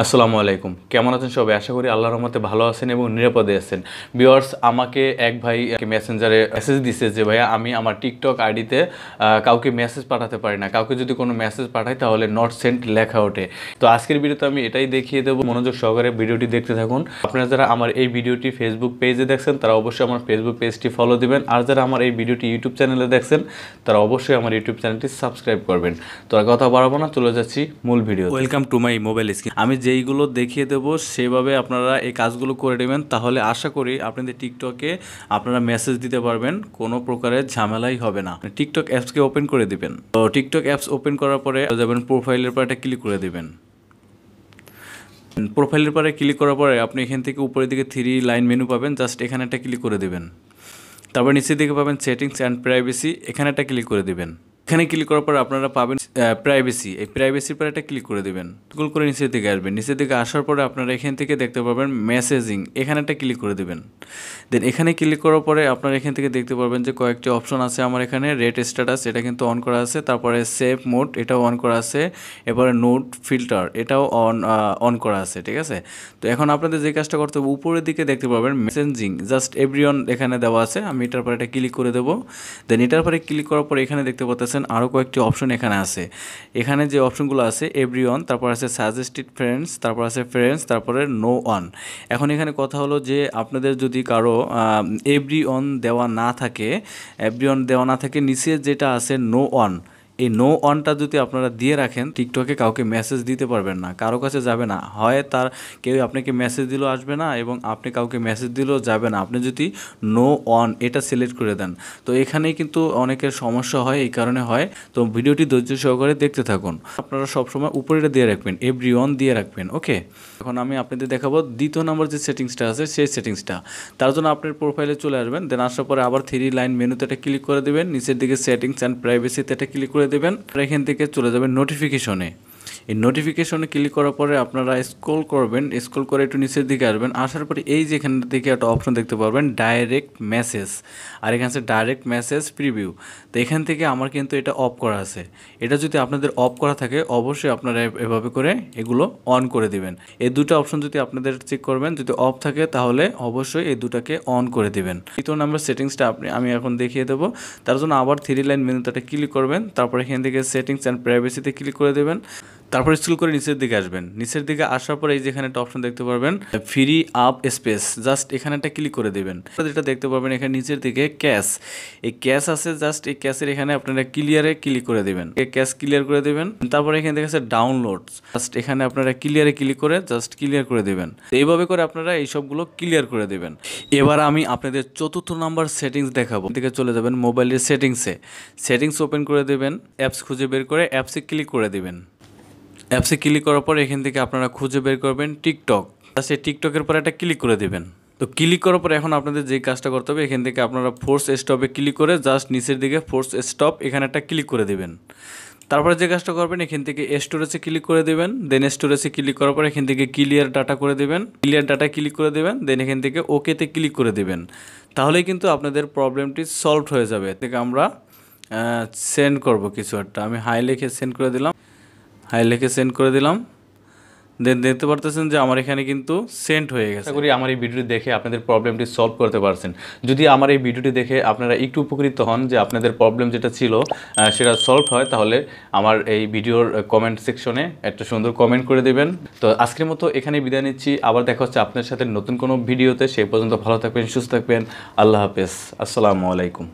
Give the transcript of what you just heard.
আসসালামু আলাইকুম। কেমন আছেন সবাই? আশা করি আল্লাহর রহমতে ভালো আছেন এবং নিরাপদে আছেন। ভিউয়ার্স, আমাকে এক ভাই মেসেঞ্জারে মেসেজ দিছে যে ভাইয়া আমি আমার টিকটক আইডিতে কাউকে মেসেজ পাঠাতে পারি না। কাউকে যদি কোনো মেসেজ পাঠাই তাহলে নট সেন্ট লেখা ওঠে। তো আজকের ভিডিওতে আমি এটাই দেখিয়ে দেবো। মনোযোগ সহকারে ভিডিওটি দেখতে থাকুন। আপনারা যারা আমার এই ভিডিওটি ফেসবুক পেজে দেখছেন তারা অবশ্যই আমার ফেসবুক পেজটি ফলো দিবেন। আর যারা আমার এই ভিডিওটি ইউটিউব চ্যানেলে দেখছেন তারা অবশ্যই আমার ইউটিউব চ্যানেলটি সাবস্ক্রাইব করবেন। তো আর কথা বাড়াবো না, চলে যাচ্ছি মূল video. Welcome to my mobile screen. আমি যেইগুলো দেখিয়ে দেবো সেভাবে আপনারা এই কাজগুলো করে নেবেন, তাহলে আশা করি আপনাদের টিকটকে আপনারা মেসেজ দিতে পারবেন, কোনো প্রকারের ঝামেলাই হবে না। টিকটক অ্যাপসকে ওপেন করে দিবেন। তো টিকটক অ্যাপস ওপেন করার পরে যাবেন প্রোফাইলের পর একটা ক্লিক করে দিবেন। প্রোফাইলের পরে ক্লিক করার পরে আপনি এখান থেকে উপরের দিকে 3 লাইন মেনু পাবেন, জাস্ট এখানে একটা ক্লিক করে দিবেন। তারপর নিচের দিকে পাবেন সেটিংস অ্যান্ড প্রাইভেসি, এখানে একটা ক্লিক করে দিবেন। এখানে ক্লিক করার পর আপনারা পাবেন প্রাইভেসি, এই প্রাইভেসির পরে একটা ক্লিক করে দেবেন। স্ক্রল করে নিচের দিকে আসবেন। নিচের দিকে আসার পরে আপনারা এখান থেকে দেখতে পাবেন মেসেজিং, এখানে একটা ক্লিক করে দেবেন। দেন এখানে ক্লিক করার পরে আপনারা এখান থেকে দেখতে পাবেন যে কয়েকটি অপশন আছে আমার এখানে। রেড স্ট্যাটাস, এটা কিন্তু অন করা আছে। তারপরে সেভ মোড, এটাও অন করা আছে। এরপরে নোট ফিল্টার, এটাও অন করা আছে, ঠিক আছে। তো এখন আপনাদের যে কাজটা করতে হবে, উপরের দিকে দেখতে পাবেন মেসেজিং জাস্ট এভরিওয়ান এখানে দেওয়া আছে। আমি এটার পরে একটা ক্লিক করে দেবো। দেন এটার পরে ক্লিক করার পরে এখানে দেখতে পাচ্ছেন আরও কয়েকটি অপশন এখানে আছে। এখানে যে অপশনগুলো আছে এভরিওয়ান, তারপর আছে সাজেস্টেড ফ্রেন্ডস, তারপর আছে ফ্রেন্ডস, তারপরে নো অন। এখন এখানে কথা হলো যে আপনাদের যদি কারো এভরিওয়ান দেওয়া না থাকে, নিচে যেটা আছে নো অন, এই নো অনটা যদি আপনারা দিয়ে রাখেন টিকটকে কাউকে মেসেজ দিতে পারবেন না, কারো কাছে যাবে না। হয় তার কেউ আপনাকে মেসেজ দিলেও আসবে না এবং আপনি কাউকে মেসেজ দিলেও যাবে না, আপনি যদি নো অন এটা সিলেক্ট করে দেন। তো এখানেই কিন্তু অনেকের সমস্যা হয়, এই কারণে হয়। তো ভিডিওটি ধৈর্য সহকারে দেখতে থাকুন। আপনারা সবসময় উপরেটা দিয়ে রাখবেন, এভরি অন দিয়ে রাখবেন, ওকে। এখন আমি আপনাদের দেখাবো দ্বিতীয় নম্বর যে সেটিংসটা আছে সেই সেটিংসটা। তার জন্য আপনার প্রোফাইলে চলে আসবেন। দেন আসার পরে আবার 3 লাইন মেনুতে একটা ক্লিক করে দেবেন। নিচের দিকে সেটিংস অ্যান্ড প্রাইভেসিতে একটা ক্লিক করে দেবেন। এখান থেকে চলে যাবেন নোটিফিকেশনে। এই নোটিফিকেশনে ক্লিক করার পরে আপনারা স্ক্রল করবেন, স্ক্রল করে একটু নিচের দিকে আসবেন। আসার পরে এই যে এখান থেকে একটা অপশন দেখতে পারবেন ডাইরেক্ট মেসেজ, আর এখানে আছে ডাইরেক্ট মেসেজ প্রিভিউ। তো এখান থেকে আমার কিন্তু এটা অফ করা আছে। এটা যদি আপনাদের অফ করা থাকে অবশ্যই আপনারা এভাবে করে এগুলো অন করে দিবেন। এই দুটো অপশন যদি আপনাদের চেক করবেন, যদি অফ থাকে তাহলে অবশ্যই এই দুটাকে অন করে দিবেন। তৃতীয় নাম্বার সেটিংসটা আমি এখন দেখিয়ে দেবো। তার জন্য আবার 3 লাইন মেনুতে ক্লিক করবেন। তারপর এখান থেকে সেটিংস অ্যান্ড প্রাইভেসিতে ক্লিক করে দেবেন। তারপর স্ক্রল করে নিচের দিকে আসবেন। নিচের দিকে আসার পরে এই যে এখানে একটা অপশন দেখতে পারবেন ফ্রি আপ স্পেস, জাস্ট এখানে একটা ক্লিক করে দেবেন। যেটা দেখতে পারবেন এখানে নিচের দিকে ক্যাশ, এই ক্যাশ আছে, জাস্ট এই ক্যাশের এখানে আপনারা ক্লিয়ারে ক্লিক করে দেবেন। এই ক্যাশ ক্লিয়ার করে দেবেন। তারপরে এখানে দেখা যাচ্ছে ডাউনলোড, জাস্ট এখানে আপনারা ক্লিয়ারে ক্লিক করে জাস্ট ক্লিয়ার করে দেবেন। এইভাবে করে আপনারা এই সবগুলো ক্লিয়ার করে দেবেন। এবার আমি আপনাদের চতুর্থ নাম্বার সেটিংস দেখাবো। দিকে চলে যাবেন মোবাইলের সেটিংসে, সেটিংস ওপেন করে দেবেন। অ্যাপস খুঁজে বের করে অ্যাপসে ক্লিক করে দেবেন। অ্যাপসে ক্লিক করার পর এখান থেকে আপনারা খুঁজে বের করবেন টিকটক, সেই টিকটকের পর একটা ক্লিক করে দেবেন। তো ক্লিক করার পর এখন আপনাদের যে কাজটা করতে হবে, এখান থেকে আপনারা ফোর্স স্টপে ক্লিক করে জাস্ট নিচের দিকে ফোর্স স্টপ এখানে একটা ক্লিক করে দেবেন। তারপরে যে কাজটা করবেন এখান থেকে স্টোরেজে ক্লিক করে দেবেন। দেন স্টোরেজে ক্লিক করার পর এখান থেকে ক্লিয়ার ডাটা করে দেবেন, ক্লিয়ার ডাটা ক্লিক করে দেবেন। দেন এখান থেকে ওকেতে ক্লিক করে দেবেন। তাহলেই কিন্তু আপনাদের প্রবলেমটি সলভ হয়ে যাবে। থেকে আমরা সেন্ড করব কিছু একটা, আমি হাই লিখে সেন্ড করে দিলাম। দেন দেখতে পারতেছেন যে আমার এখানে কিন্তু সেন্ড হয়ে গেছে। আশা করি আমার এই ভিডিওটি দেখে আপনাদের প্রবলেমটি সলভ করতে পারছেন। যদি আমার এই ভিডিওটি দেখে আপনারা একটু উপকৃত হন, যে আপনাদের প্রবলেম যেটা ছিল সেটা সলভ হয়, তাহলে আমার এই ভিডিওর কমেন্ট সেকশনে একটা সুন্দর কমেন্ট করে দেবেন। তো আজকের মতো এখানে বিদায় নিচ্ছি। আবার দেখা হচ্ছে আপনার সাথে নতুন কোনো ভিডিওতে। সেই পর্যন্ত ভালো থাকবেন, সুস্থ থাকবেন। আল্লাহ হাফেজ, আসসালামু আলাইকুম।